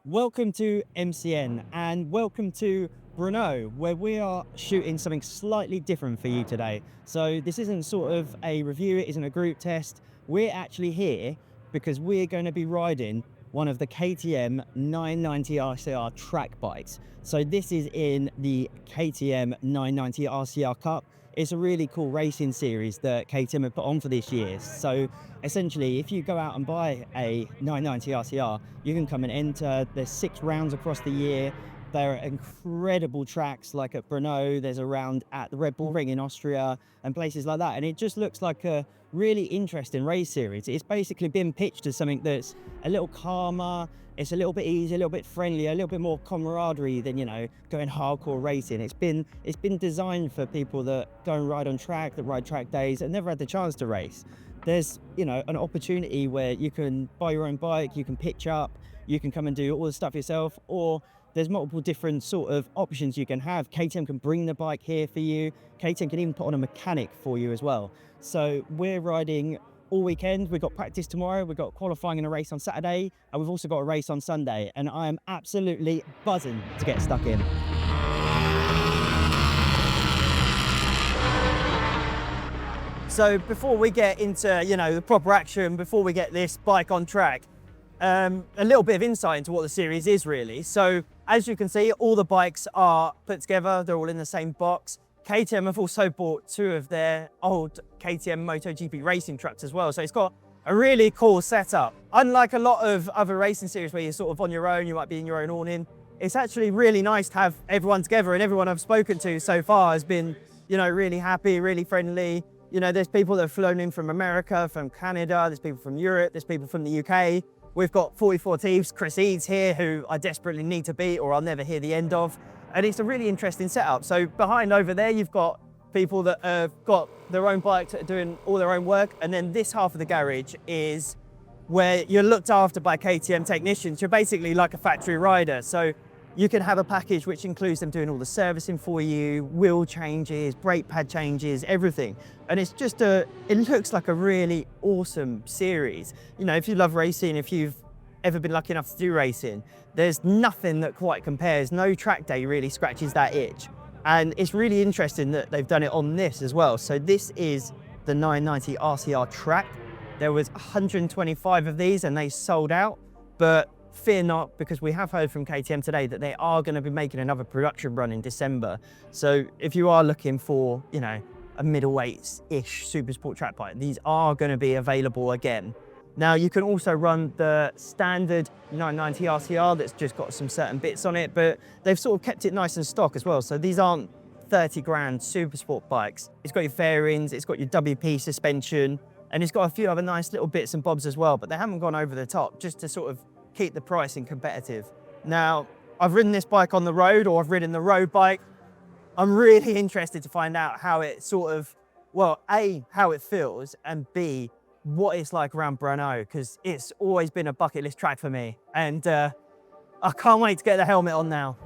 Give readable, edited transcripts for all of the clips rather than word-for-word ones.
Welcome to MCN and welcome to Brno, where we are shooting something slightly different for you today. So this isn't sort of a review, it isn't a group test. We're actually here because we're going to be riding one of the KTM 990 RCR track bikes. So this is in the KTM 990 RCR Cup. It's a really cool racing series that KTM have put on for this year. So essentially, if you go out and buy a 990 RCR, you can come and enter. There's 6 rounds across the year. There are incredible tracks like at Brno, there's a round at the Red Bull Ring in Austria and places like that. And it just looks like a really interesting race series. It's basically been pitched as something that's a little calmer, it's a little bit easier, a little bit friendlier, a little bit more camaraderie than, you know, going hardcore racing. It's been designed for people that go and ride on track, that ride track days and never had the chance to race. There's, you know, an opportunity where you can buy your own bike, you can pitch up, you can come and do all the stuff yourself, or there's multiple different sort of options you can have. KTM can bring the bike here for you. KTM can even put on a mechanic for you as well. So we're riding all weekend. We've got practice tomorrow, we've got qualifying and a race on Saturday, and we've also got a race on Sunday. And I am absolutely buzzing to get stuck in. So before we get into, you know, the proper action, before we get this bike on track, a little bit of insight into what the series is really. So as you can see, all the bikes are put together. They're all in the same box. KTM have also bought 2 of their old KTM MotoGP racing trucks as well. So it's got a really cool setup. Unlike a lot of other racing series where you're sort of on your own, you might be in your own awning. It's actually really nice to have everyone together, and everyone I've spoken to so far has been, you know, really happy, really friendly. You know, there's people that have flown in from America, from Canada, there's people from Europe, there's people from the UK. We've got 44 Thieves, Chris Eads here, who I desperately need to beat or I'll never hear the end of. And it's a really interesting setup. So behind over there, you've got people that have got their own bikes that are doing all their own work. And then this half of the garage is where you're looked after by KTM technicians. You're basically like a factory rider. So you can have a package which includes them doing all the servicing for you, wheel changes, brake pad changes, everything. And it's just it looks like a really awesome series. You know, if you love racing, if you've ever been lucky enough to do racing, there's nothing that quite compares. No track day really scratches that itch. And it's really interesting that they've done it on this as well. So this is the 990 RCR track. There was 125 of these and they sold out, but fear not, because we have heard from KTM today that they are going to be making another production run in December. So if you are looking for, you know, a middleweight-ish super sport track bike, these are going to be available again. Now you can also run the standard 990 RCR that's just got some certain bits on it, but they've sort of kept it nice and stock as well. So these aren't 30 grand super sport bikes. It's got your fairings, it's got your WP suspension, and it's got a few other nice little bits and bobs as well, but they haven't gone over the top just to sort of keep the pricing competitive. Now, I've ridden this bike on the road, or I've ridden the road bike. I'm really interested to find out how it sort of, well, A, how it feels, and B, what it's like around Brno, because it's always been a bucket list track for me. And I can't wait to get the helmet on now.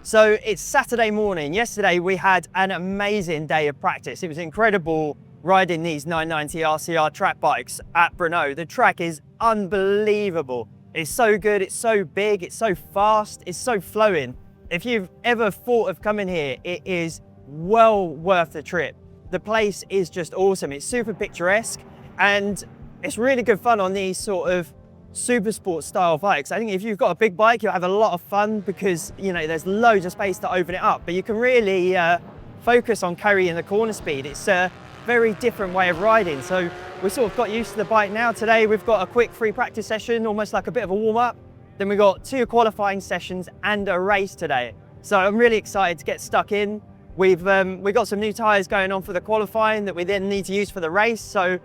So it's Saturday morning. Yesterday we had an amazing day of practice. It was incredible riding these 990 RCR track bikes at Brno. The track is unbelievable. It's so good, it's so big, it's so fast, it's so flowing. If you've ever thought of coming here, it is well worth the trip. The place is just awesome. It's super picturesque and it's really good fun on these sort of super sport style bikes. I think if you've got a big bike, you'll have a lot of fun because, you know, there's loads of space to open it up, but you can really focus on carrying the corner speed. It's a very different way of riding. So we sort of got used to the bike now. Today we've got a quick free practice session, almost like a bit of a warm up. Then we've got 2 qualifying sessions and a race today. So I'm really excited to get stuck in. We've got some new tyres going on for the qualifying that we then need to use for the race. So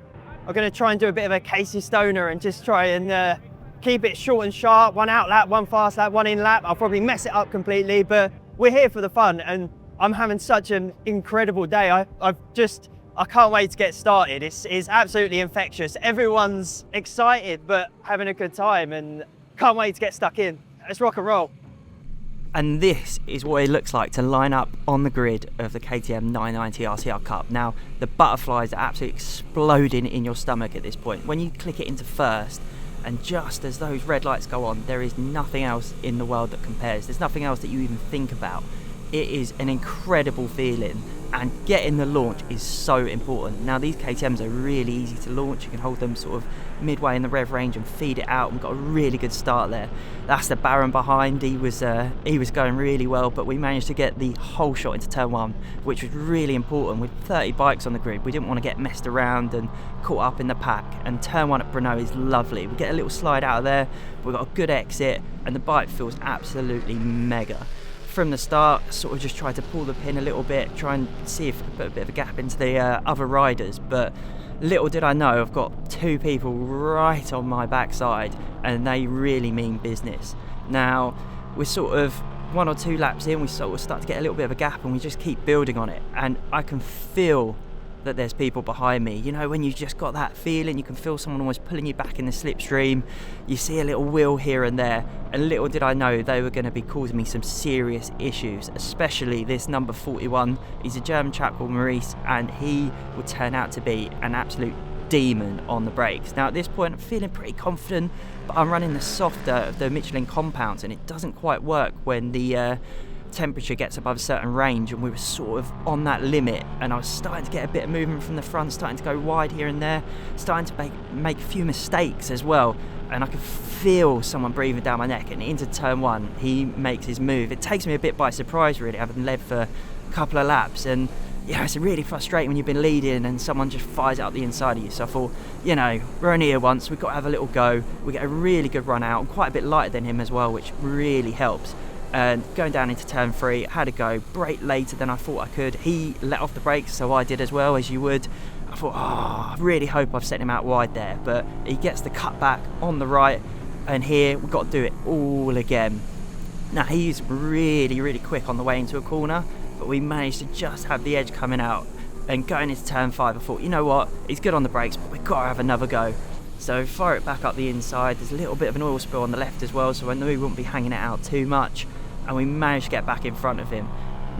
I'm going to try and do a bit of a Casey Stoner and just try and keep it short and sharp. 1 out lap, 1 fast lap, 1 in lap. I'll probably mess it up completely, but we're here for the fun and I'm having such an incredible day. I've just I can't wait to get started. It's absolutely infectious. Everyone's excited but having a good time, and can't wait to get stuck in. Let's rock and roll. And this is what it looks like to line up on the grid of the KTM 990 RCR Cup. Now, the butterflies are absolutely exploding in your stomach at this point. When you click it into first, and just as those red lights go on, there is nothing else in the world that compares. There's nothing else that you even think about. It is an incredible feeling, and getting the launch is so important. Now, these KTMs are really easy to launch. You can hold them sort of midway in the rev range and feed it out. We've got a really good start there. That's the Baron behind. He was going really well, but we managed to get the whole shot into turn one, which was really important. With 30 bikes on the grid, we didn't want to get messed around and caught up in the pack. And turn one at Brno is lovely. We get a little slide out of there. We've got a good exit, and the bike feels absolutely mega. From the start, sort of just tried to pull the pin a little bit, try and see if we could put a bit of a gap into the other riders, but little did I know I've got two people right on my backside, and they really mean business. Now, we're sort of 1 or 2 laps in, we sort of start to get a little bit of a gap, and we just keep building on it, and I can feel that there's people behind me. You know, when you just got that feeling, you can feel someone almost pulling you back in the slipstream. You see a little wheel here and there, and little did I know they were going to be causing me some serious issues, especially this number 41. He's a German chap called Maurice, and he would turn out to be an absolute demon on the brakes. Now, at this point, I'm feeling pretty confident, but I'm running the softer of the Michelin compounds, and it doesn't quite work when the temperature gets above a certain range, and we were sort of on that limit, and I was starting to get a bit of movement from the front, starting to go wide here and there, starting to make a few mistakes as well, and I could feel someone breathing down my neck. And into turn one, he makes his move. It takes me a bit by surprise, really, having led for a couple of laps, and yeah, it's really frustrating when you've been leading and someone just fires it up the inside of you. So I thought, you know, we're only here once, we've got to have a little go. We get a really good run out, and quite a bit lighter than him as well, which really helps. And going down into turn 3, had a go, brake later than I thought I could. He let off the brakes, so I did as well, as you would. I thought, I really hope I've set him out wide there, but he gets the cut back on the right, and here we've got to do it all again. Now, he's really, really quick on the way into a corner, but we managed to just have the edge coming out. And going into turn 5, I thought, you know what, he's good on the brakes, but we've got to have another go. So fire it back up the inside. There's a little bit of an oil spill on the left as well, so I knew we wouldn't be hanging it out too much. And we managed to get back in front of him.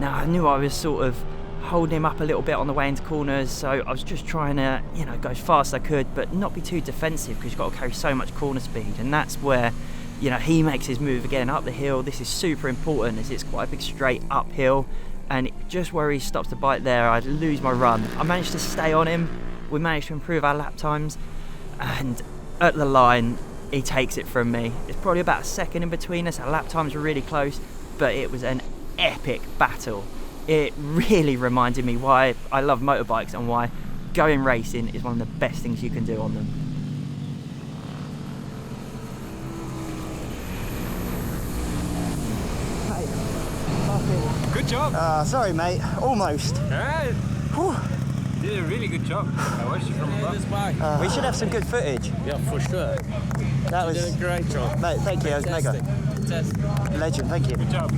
Now, I knew I was sort of holding him up a little bit on the way into corners, so I was just trying to, you know, go as fast as I could, but not be too defensive, because you've got to carry so much corner speed. And that's where, you know, he makes his move again up the hill. This is super important, as it's quite a big straight uphill, and just where he stops the bike there, I lose my run. I managed to stay on him. We managed to improve our lap times, and at the line, he takes it from me. It's probably about a second in between us. Our lap times were really close, but it was an epic battle. It really reminded me why I love motorbikes and why going racing is one of the best things you can do on them. Good job. Sorry, mate. Almost. Yeah, you did a really good job. I watched you from above. We should have some good footage. Yeah, for sure. That You did a great job. Mate, thank you. That was mega. Fantastic. Legend, thank you. Good job.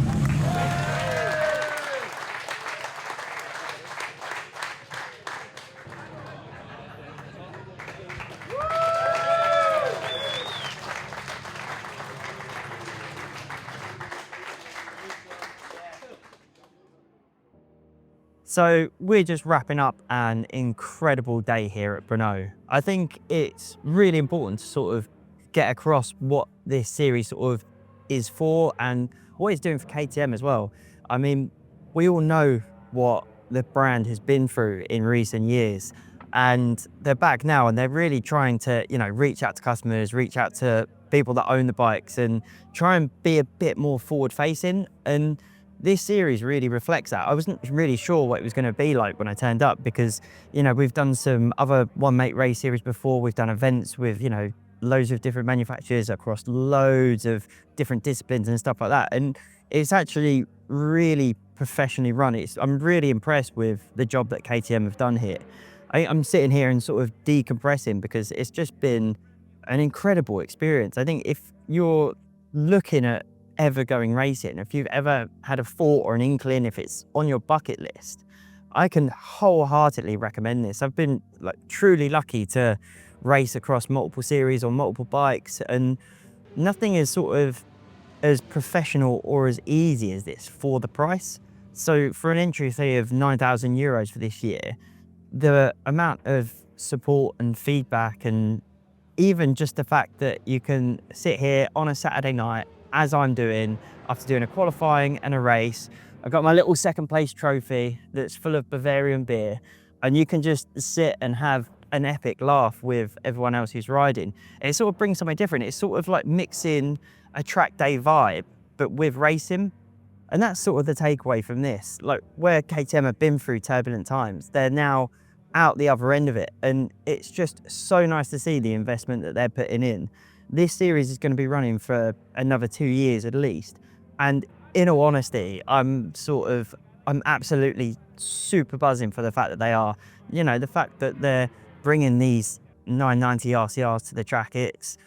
So we're just wrapping up an incredible day here at Brno. I think it's really important to sort of get across what this series sort of is for and what it's doing for KTM as well. I mean, we all know what the brand has been through in recent years, and they're back now, and they're really trying to, you know, reach out to customers, reach out to people that own the bikes, and try and be a bit more forward facing. And this series really reflects that. I wasn't really sure what it was going to be like when I turned up, because, you know, we've done some other One Mate race series before. We've done events with, you know, loads of different manufacturers across loads of different disciplines and stuff like that. And it's actually really professionally run. I'm really impressed with the job that KTM have done here. I'm sitting here and sort of decompressing, because it's just been an incredible experience. I think if you're looking at ever going racing, if you've ever had a thought or an inkling, if it's on your bucket list, I can wholeheartedly recommend this. I've been like truly lucky to race across multiple series on multiple bikes, and nothing is sort of as professional or as easy as this for the price. So for an entry fee of €9,000 for this year, the amount of support and feedback, and even just the fact that you can sit here on a Saturday night, as I'm doing, after doing a qualifying and a race. I've got my little second place trophy that's full of Bavarian beer, and you can just sit and have an epic laugh with everyone else who's riding. It sort of brings something different. It's sort of like mixing a track day vibe, but with racing. And that's sort of the takeaway from this. Like, where KTM have been through turbulent times, they're now out the other end of it. And it's just so nice to see the investment that they're putting in. This series is going to be running for another 2 years at least. And in all honesty, I'm absolutely super buzzing for the fact that they are, you know, the fact that they're bringing these 990 RCRs to the track. It's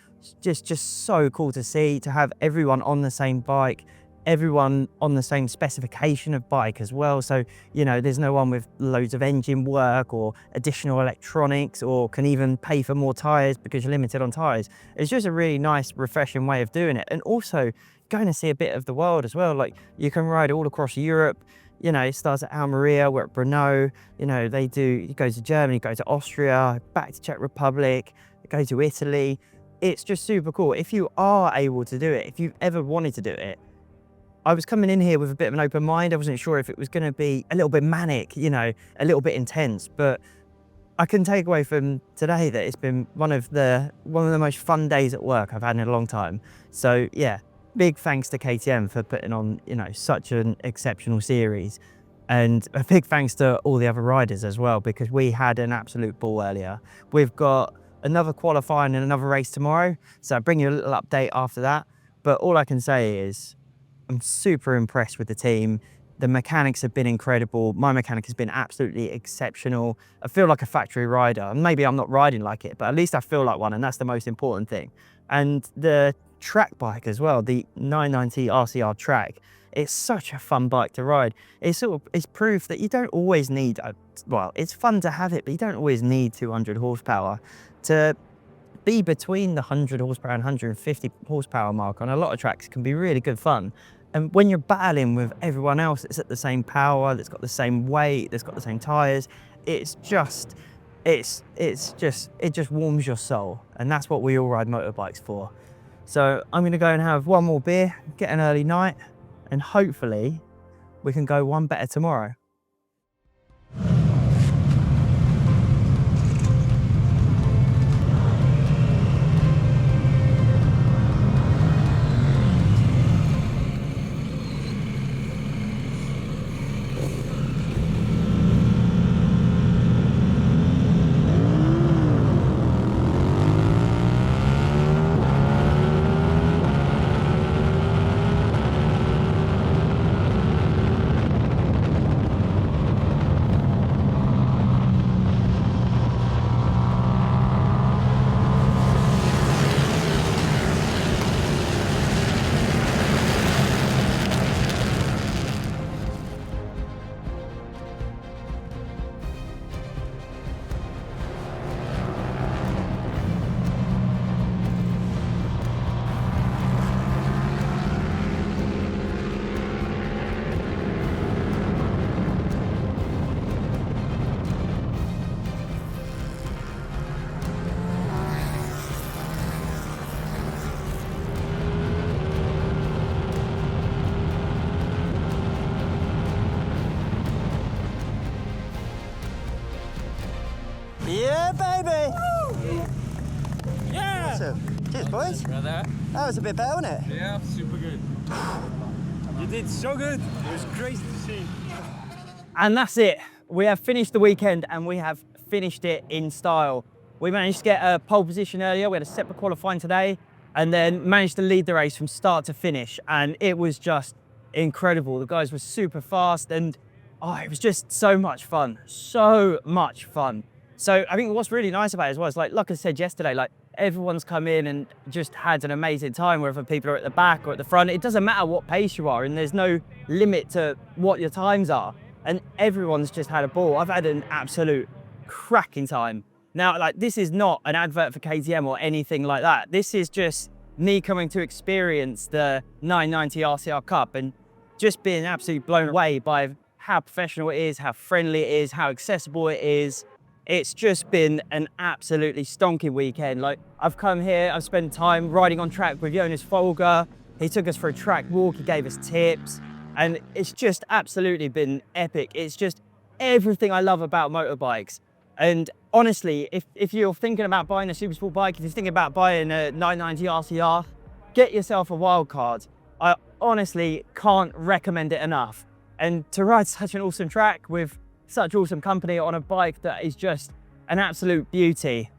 just so cool to see, to have everyone on the same bike, everyone on the same specification of bike as well. So, you know, there's no one with loads of engine work or additional electronics, or can even pay for more tires because you're limited on tires. It's just a really nice, refreshing way of doing it. And also going to see a bit of the world as well. Like, you can ride all across Europe. You know, it starts at Almeria, we're at Brno. You know, you go to Germany, go to Austria, back to Czech Republic, go to Italy. It's just super cool. If you are able to do it, if you've ever wanted to do it, I was coming in here with a bit of an open mind. I wasn't sure if it was going to be a little bit manic, you know, a little bit intense, but I can take away from today that it's been one of the most fun days at work I've had in a long time. So yeah, big thanks to KTM for putting on, you know, such an exceptional series, and a big thanks to all the other riders as well, because we had an absolute ball earlier. We've got another qualifying and another race tomorrow, so I'll bring you a little update after that. But all I can say is I'm super impressed with the team. The mechanics have been incredible. My mechanic has been absolutely exceptional. I feel like a factory rider. Maybe I'm not riding like it, but at least I feel like one, and that's the most important thing. And the track bike as well, the 990 RCR track, it's such a fun bike to ride. It's proof that you don't always need, well, it's fun to have it, but you don't always need 200 horsepower to be between the 100 horsepower and 150 horsepower mark on a lot of tracks. Can be really good fun. And when you're battling with everyone else that's at the same power, that's got the same weight, that's got the same tires, it just warms your soul. And that's what we all ride motorbikes for. So I'm gonna go and have one more beer, get an early night, and hopefully we can go one better tomorrow. Yeah, baby! Woo! Yeah! Awesome. Cheers, boys. Brother. That was a bit better, wasn't it? Yeah, super good. You did so good. It was crazy to see. And that's it. We have finished the weekend, and we have finished it in style. We managed to get a pole position earlier. We had a separate qualifying today, and then managed to lead the race from start to finish. And it was just incredible. The guys were super fast, and it was just so much fun. So much fun. So I think what's really nice about it as well is, like I said yesterday, like, everyone's come in and just had an amazing time, whether people are at the back or at the front. It doesn't matter what pace you are, and there's no limit to what your times are. and everyone's just had a ball. I've had an absolute cracking time. Now, like, this is not an advert for KTM or anything like that. This is just me coming to experience the 990 RCR Cup and just being absolutely blown away by how professional it is, how friendly it is, how accessible it is. It's just been an absolutely stonking weekend. Like, I've come here, I've spent time riding on track with Jonas Folger. He took us for a track walk, he gave us tips, and it's just absolutely been epic. It's just everything I love about motorbikes. And honestly, if you're thinking about buying a Supersport bike, if you're thinking about buying a 990 RCR, get yourself a wildcard. I honestly can't recommend it enough. And to ride such an awesome track with such awesome company on a bike that is just an absolute beauty.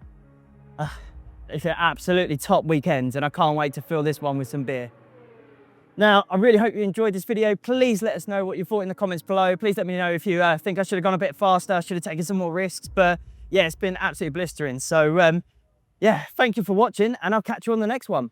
It's an absolutely top weekend, and I can't wait to fill this one with some beer. Now, I really hope you enjoyed this video. Please let us know what you thought in the comments below. Please let me know if you think I should have gone a bit faster, should have taken some more risks. But yeah, it's been absolutely blistering. So yeah, thank you for watching, and I'll catch you on the next one.